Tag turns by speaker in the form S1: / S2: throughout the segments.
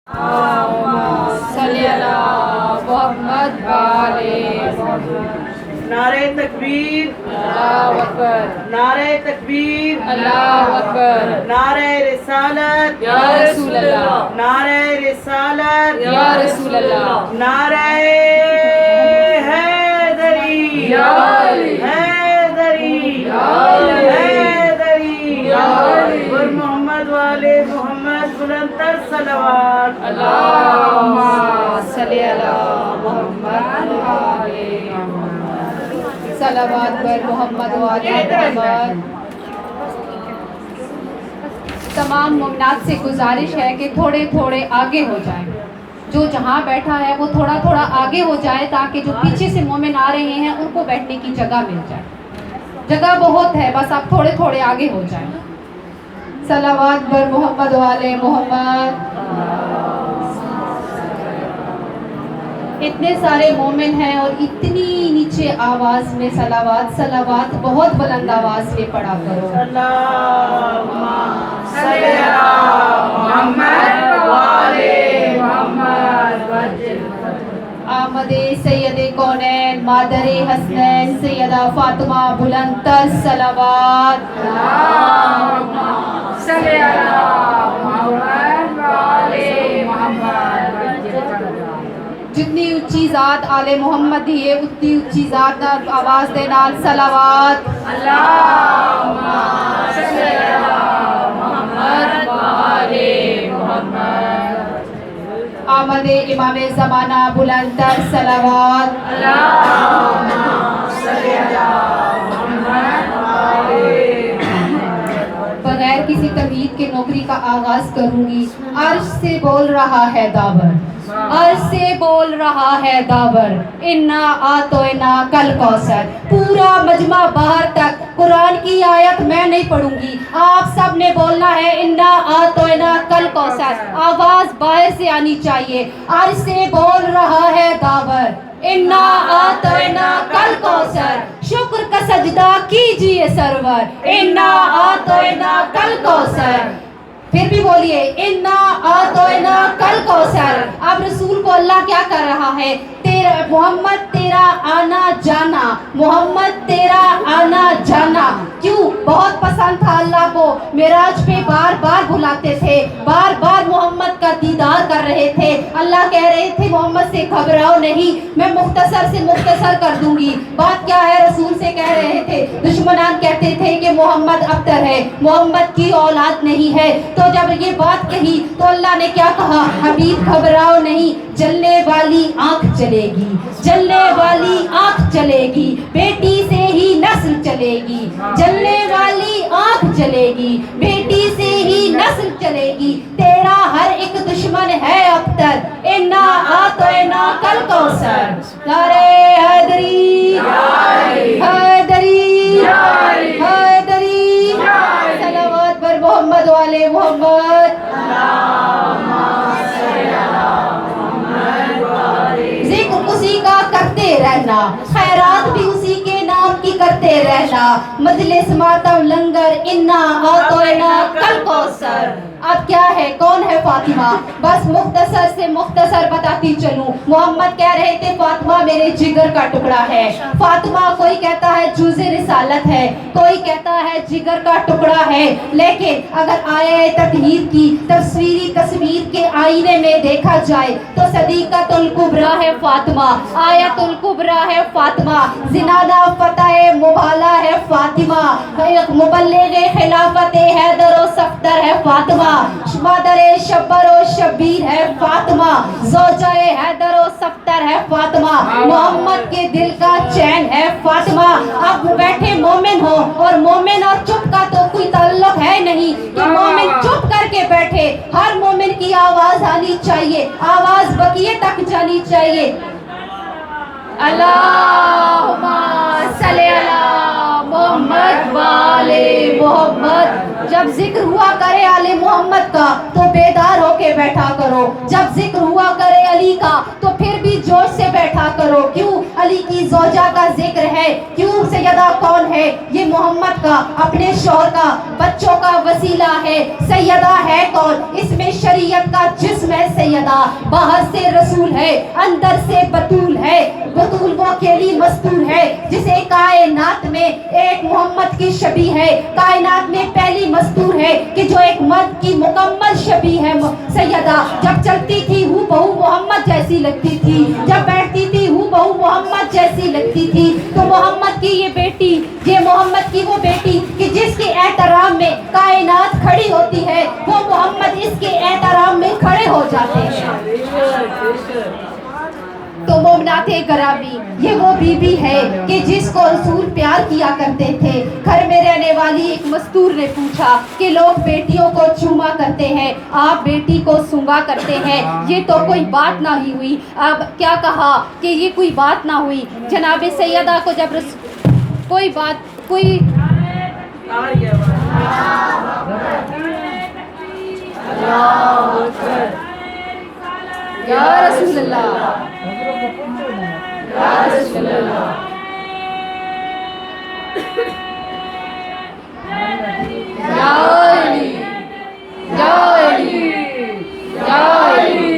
S1: नारे तकबीर,
S2: अल्लाहु अकबर,
S1: नारे तकबीर,
S2: अल्लाहु अकबर,
S1: नारे रिसालत,
S2: या रसूल अल्लाह,
S1: नारे रिसालत,
S2: या रसूल अल्लाह,
S1: नारे हैदरी,
S2: या अली,
S1: हैदरी,
S2: या अली,
S1: हैदरी,
S2: या अली।
S1: और मोहम्मद वाले मोहम्मद बुलंदर सलवात।
S2: अल्लाहुम्मा सल्ली अला मुहम्मद व आले सलावत पर मोहम्मद व आले मोहम्मद। तमाम मुमनात से गुजारिश है कि थोड़े थोड़े आगे हो जाएं, जो जहाँ बैठा है वो थोड़ा थोड़ा आगे हो जाए ताकि जो पीछे से मोमिन आ रहे हैं उनको बैठने की जगह मिल जाए। जगह बहुत है, बस आप थोड़े थोड़े आगे हो जाएं। सलावत पर मोहम्मद वाले मोहम्मद। इतने सारे मोमिन हैं और इतनी नीचे आवाज़ में सलावत सलावत बहुत बुलंद आवाज़ में पढ़ा करो।
S1: अल्लाहुम्मा सल्ली अला मुहम्मद व आले मुहम्मद।
S2: आमदे सैयदे कौनैन मादरे हसनैन सैयदा फातिमा बुलंदतर सलावत।
S1: अल्लाहुम्मा सल्ली अला मुहम्मद व आले मुहम्मद।
S2: जितनी ऊंची ज़ात आले मोहम्मद ही है उतनी ऊंची ज़ात आवाज़ दे नाल सलावत।
S1: अल्लाहुम्मा सल्ली अला मुहम्मद व आले मुहम्मद।
S2: आमदे इमामे ज़माना बुलंदतर सलावत।
S1: अल्लाहुम्मा सल्ली अला मुहम्मद व आले मुहम्मद।
S2: बगैर किसी तमहीद के नौकरी का आगाज़ करूँगी। अर्श से बोल रहा है दावर, अर्श से बोल रहा है दावर, इन्ना आतोइना कल कौसर। पूरा मजमा बाहर तक कुरान की आयत मैं नहीं पढ़ूंगी, आप सब ने बोलना है इन्ना आतोइना कल कौसर। आवाज बाहर से आनी चाहिए। अर्श से बोल रहा है दावर, इन्ना आतोइना कल कौसर। शुक्र का सजदा कीजिए सरवर, इन्ना आतोइना कल कौसर। फिर भी बोलिए इन्ना आतोइना कल कौसर। अब रसूल को अल्लाह क्या कर रहा है? तेरा मोहम्मद तेरा आना जाना, मोहम्मद तेरा आना जाना। क्यों? बहुत पसंद था अल्लाह को, मेराज पे बार बार बुलाते थे, बार बार मोहम्मद का दीदार कर रहे थे। अल्लाह कह रहे थे मोहम्मद से घबराओ नहीं, मैं मुख्तसर से मुख्तसर कर दूंगी। बात क्या है? रसूल से कह रहे थे, दुश्मनान कहते थे कि मोहम्मद अब्तर है, मोहम्मद की औलाद नहीं है। तो जब ये बात कही तो अल्लाह ने क्या कहा? हबीब घबराओ नहीं, जलने वाली आंख चलेगी, जलने वाली आंख चलेगी, बेटी से ही नस्ल चलेगी। जलने वाली आंख चलेगी, बेटी से ही नस्ल चलेगी। तेरा हर एक दुश्मन है अब्तर, इन्ना आतोइना कल कौसर। नारे हैदरी, हैदरी, हैदरी। सलावत पर मोहम्मद वाले मोहम्मद। जिक्र उसी का करते रहना, खैरात भी उसी के नाम की करते रहना। मजलिस मातम लंगर इन्ना आतोइना कल कौसर। अब क्या है? कौन है फातिमा? बस मुख्तसर से मुख्तसर बताती चलूं। मोहम्मद कह रहे थे फातिमा मेरे जिगर का टुकड़ा है। फातिमा कोई कहता है जुज़े रिसालत है, कोई कहता है जिगर का टुकड़ा है। लेकिन अगर आया ततहीर की तस्वीरी तस्वीर के आईने में देखा जाए तो सदीक़तुल कुबरा है फातिमा, आयतुल कुबरा है फातिमा, ज़िनादा फतह मुबाला है फातिमा, मुबल्लिग़ खिलाफत हैदर व सफ़दर है फातिमा, मादरे शब्बर व शब्बीर है फातिमा, ज़ौजाए हैदर व सफ़दर है फातिमा, मोहम्मद के दिल का चैन है फातिमा। अब बैठे मोमिन हो, और मोमिन और चुप का तो कोई ताल्लुक है नहीं कि मोमिन चुप करके बैठे। हर मोमिन की आवाज आनी चाहिए, आवाज बकिए तक जानी चाहिए। अल्लाहुम्मा सल्ली अला मोहम्मद वाले मोहम्मद। जब जिक्र हुआ करे आले मोहम्मद का तो बेदार होके बैठा करो, जब जिक्र हुआ करे अली का, तो फिर भी जोश से बैठा करो। क्यों अली की ज़ौजा का जिक्र है, क्यों सैयदा कौन है, ये मोहम्मद का अपने शौहर का बच्चों का वसीला है। सैयदा है कौन, इसमें शरीयत का जिस्म है सैयदा, बाहर से रसूल है अंदर से बतूल है। बतूल वो अकेली मस्तूर है जिसे कायनात में एक मोहम्मद की शबी है, कायनात में पहली मस्तूर है कि जो एक मर्द की मुकम्मल शबी है। सैयदा जब चलती थी हूँ बहू मोहम्मद जैसी लगती थी, जब बैठती थी हूँ बहू मोहम्मद जैसी लगती थी। तो मोहम्मद की ये बेटी, ये मोहम्मद की वो बेटी कि जिसके एहतराम में कायनात खड़ी होती है, वो मोहम्मद इसके एहतराम में खड़े हो जाते हैं। तो मोमनाते गरामी ये वो बीबी है कि जिसको रसूल प्यार किया करते थे। घर में रहने वाली एक मस्तूर ने पूछा कि लोग बेटियों को चूमा करते हैं, आप बेटी को सूंघा करते हैं, ये तो कोई बात ना ही हुई। अब क्या कहा कि ये कोई बात ना हुई। जनाब सैयदा को जब कोई बात कोई या रसूल अल्लाह, या रसूल अल्लाह, या अली, या अली, या अली,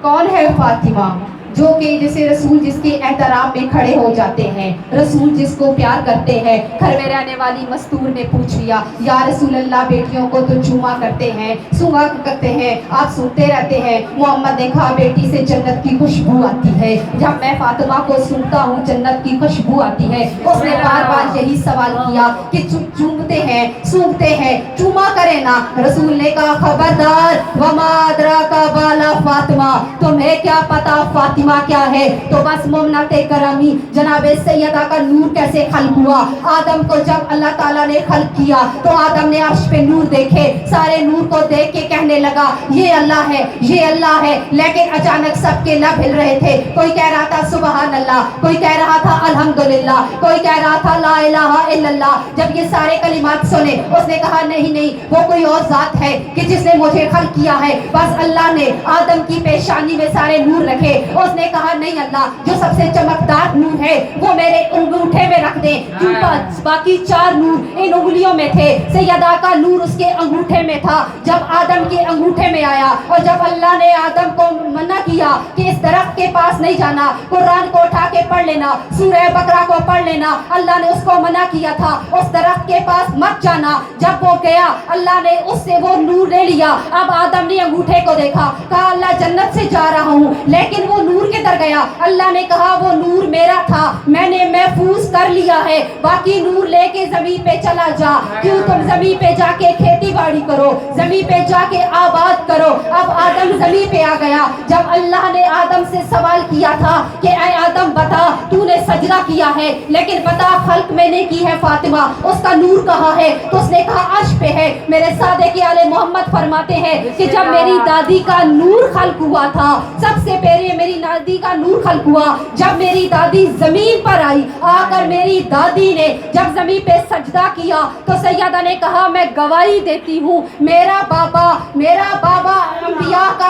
S2: कौन है फातिमा जो कि जैसे रसूल जिसके एहतराम में खड़े हो जाते हैं, रसूल जिसको प्यार करते हैं। घर में रहने वाली मस्तूर ने पूछ लिया, या रसूल अल्लाह बेटियों को तो चूमा करते हैं, सूंघा करते हैं, आप सूंघते रहते हैं। मोहम्मद ने कहा बेटी से जन्नत की खुशबू आती है, जब मैं फातिमा को सूंघता हूँ जन्नत की खुशबू आती है। उसने बार बार यही सवाल किया कि चूमते हैं, सूंघते हैं, चूमा करे ना। रसूल ने कहा खबरदार, वमा अदराका बाला फातिमा, तुम्हें क्या पता फातिमा क्या है। तो बस मोमनाते करामी जनाबे सैयदा का नूर कैसे खल्क हुआ। आदम को जब अल्लाह ताला ने खल्क किया तो आदम ने अर्श पे नूर देखे, सारे नूर को देख के कहने लगा ये अल्लाह है, ये अल्लाह है। लेकिन अचानक सबके लब हिल रहे थे, कोई कह रहा था सुबहान अल्लाह, कोई कह रहा था अल्हम्दुलिल्लाह, कोई कह रहा था ला इलाहा इल्लल्लाह। जब ये सारे कलिमात सुने उसने कहा नहीं नहीं, वो कोई और जात है कि जिसने मुझे खल्क किया है। बस अल्लाह ने आदम की पेशानी में सारे नूर रखे। उसने कहा नहीं अल्लाह, जो सबसे चमकदार नूर है वो मेरे अंगूठे में रख दे, क्योंकि बाकी 4 नूर इन उंगलियों में थे, सैयदा का नूर उसके अंगूठे में था। जब आदम के अंगूठे में आया और जब अल्लाह ने आदम को मना किया कि इस दरख्त के पास नहीं जाना, कुरान को उठा के पढ़ लेना, सूरह बकरा को पढ़ लेना, अल्लाह ने उसको मना किया था उस दरख्त के पास मत जाना। जब वो गया अल्लाह ने उससे वो नूर ले लिया। अब आदम ने अंगूठे को देखा, कहा अल्लाह जन्नत से जा रहा हूँ, लेकिन वो नूर किधर गया। अल्लाह ने कहा वो नूर मेरा था, मैंने महफूज कर लिया है, बाकी नूर लेके जमीन पे चला जा। क्यों तुम जमीन पे जाके खेती बाड़ी करो, जमीन पे जाके आबाद करो। अब आदम जमीन पे आ गया। जब अल्लाह ने आदम से सवाल किया था कि ऐ आदम बता, तूने सजदा किया है लेकिन बता खल्क मैंने की है फातिमा, उसका नूर कहाँ है। तो उसने कहा अर्श पे है। मेरे सादे के आले मोहम्मद फरमाते हैं कि जब मेरी दादी का नूर खल्क हुआ था, सबसे पहले मेरी दादी का नूर खल्क हुआ जब मेरी दादी जमीन पर आई। आकर मेरी दादी ने जब जमीन पे सजदा किया तो सैयदा ने कहा मैं गवाही देती हूँ मेरा बाबा अंबिया का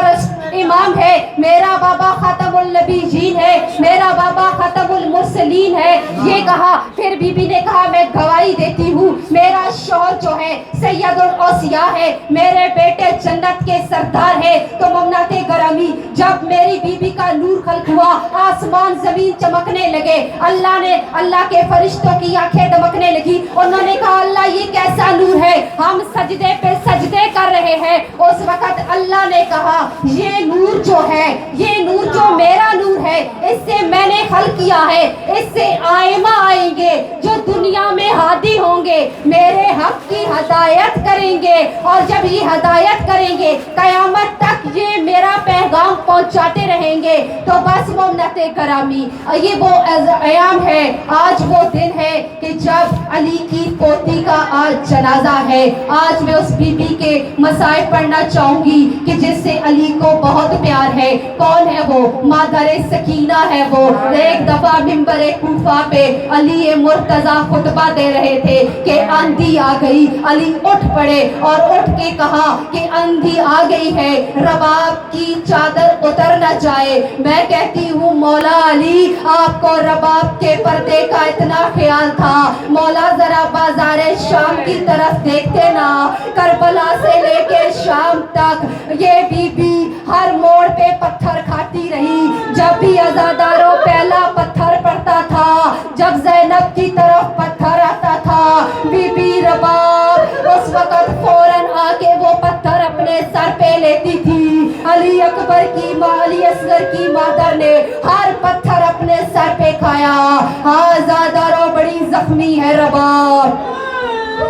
S2: इमाम है, मेरा बाबा खतमुल नबीयीन है, मेरा बाबा खतमुल मुरसलीन है। ये कहा, फिर बीबी ने कहा मैं गवाही देती हूँ मेरा शौहर जो है सैयदुल औसिया है, मेरे बेटे जन्नत के सरदार है। तो मोमनाते गरामी जब मेरी बीबी का नूर खल्क हुआ, आसमान जमीन चमकने लगे, अल्लाह के फरिश्तों की आंखें दमकने लगी। उन्होंने कहा अल्लाह ये कैसा नूर है, हम सजदे पे सजदे कर रहे हैं। उस वक्त अल्लाह ने कहा ये नूर जो है, ये नूर जो मेरा नूर है, इससे मैंने खल्क किया है, इससे आइमा आएंगे जो दुनिया में हादी होंगे, मेरे हक की हदायत करेंगे, और जब ये हदायत करेंगे क़यामत तक ये मेरा पैगाम पहुंचाते रहेंगे। तो बस वो नते करामी, ये वो अयाम है, आज वो दिन है कि जब अली की पोती का आज जनाजा है। आज मैं उस बीबी के मसाइब पढ़ना चाहूंगी कि जिससे अली को बहुत प्यार है। कौन है वो? मादर सकीना है वो। एक दफा मिंबर कूफा पे अली मुर्तजा खुतबा दे रहे थे कि आंधी आ गई। अली उठ पड़े और उठ के कहा कि आंधी आ गई है, रबाब की चादर उतर न जाए। मैं कहती हूँ मौला अली, आपको रबाब के पर्दे का इतना ख्याल था, मौला जरा बाजारे शाम की तरफ देखते ना। करबला से लेके शाम तक ये बीबी हर मोड़ पे पत्थर खाती रही। जब भी अज़ादारों पहला पत्थर पड़ता था, जब ज़ैनब की तरफ पत्थर आता था, बीबी रबाब उस वक़्त फौरन आके वो पत्थर अपने सर पे लेती थी। अली अकबर की माँ, अली असगर की मादर ने हर पत्थर अपने सर पे खाया। हाँ ज़ादारों बड़ी जख्मी है रबाब।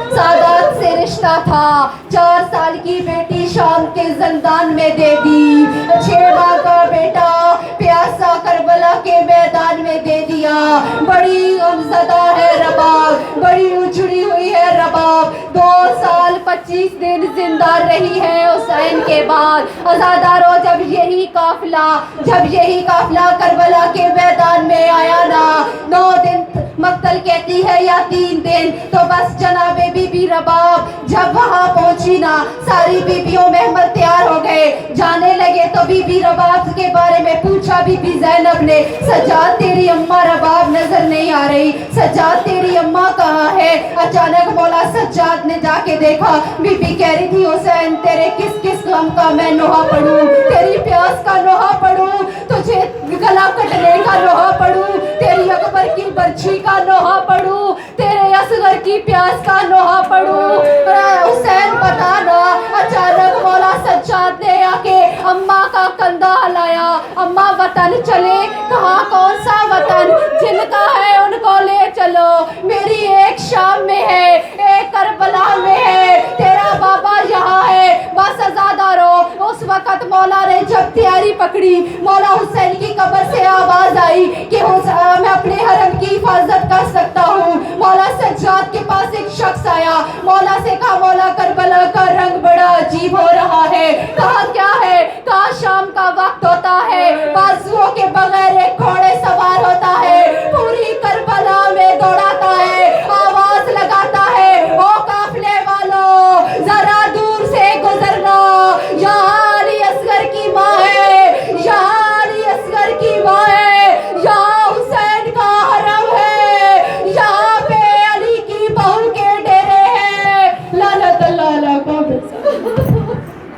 S2: सादात से रिश्ता था, 4 साल की बेटी शाम के जिंदान में दे दी, 6 माह का बेटा प्यासा करबला के मैदान में दे दिया। बड़ी गमज़दा है रबाब, बड़ी उजड़ी हुई है रबाब। 2 साल 25 दिन जिंदा रही है हुसैन के बाद। अज़ादारों जब यही काफिला करबला के मैदान में आया ना, 9 दिन मक्तल कहती है या 3 दिन, तो बस जनाबे बीबी रबाब जब वहाँ पहुंची ना, सारी बीबियों में तैयार हो गए, जाने लगे। तो बीबी रबाब के बारे में पूछा बीबी ज़ैनब ने, सज्जाद तेरी अम्मा रबाब नजर नहीं आ रही, सज्जाद तेरी अम्मा कहाँ है? अचानक मौला सज्जाद ने जाके देखा, बीबी कह रही थी हुसैन तेरे किस किस गम का मैं नोहा पढ़ूं, तेरी प्यास का नोहा पढ़ूं, तुझे गला कटने का नोहा पढ़ूं, तेरी अकबर की बर्छी का नोहा पढ़ूं, तेरे असगर की प्यास का नोहा पढ़ूं, हुसैन बताना। अचानक मौला सज्जाद ने आके अम्मा का कंधा हिलाया, अम्मा वतन चले। कहा कौन सा वतन? जिनका है उनको ले चलो, मेरी एक शाम में है, एक करबला में है, तेरा बाबा यहाँ है। बस अज़ादारों उस वक़्त मौला ने जब तैयारी पकड़ी, मौला हुसैन की कब्र से आवाज आई कि मैं अपने हरम की हिफाजत कर सकता हूँ। मौला सज्जाद के पास एक शख्स आया, मौला से कहा मौला करबला का रंग बड़ा अजीब हो रहा है। कहा क्या है? कहा शाम का वक्त होता है, बाजुओं के बगैर एक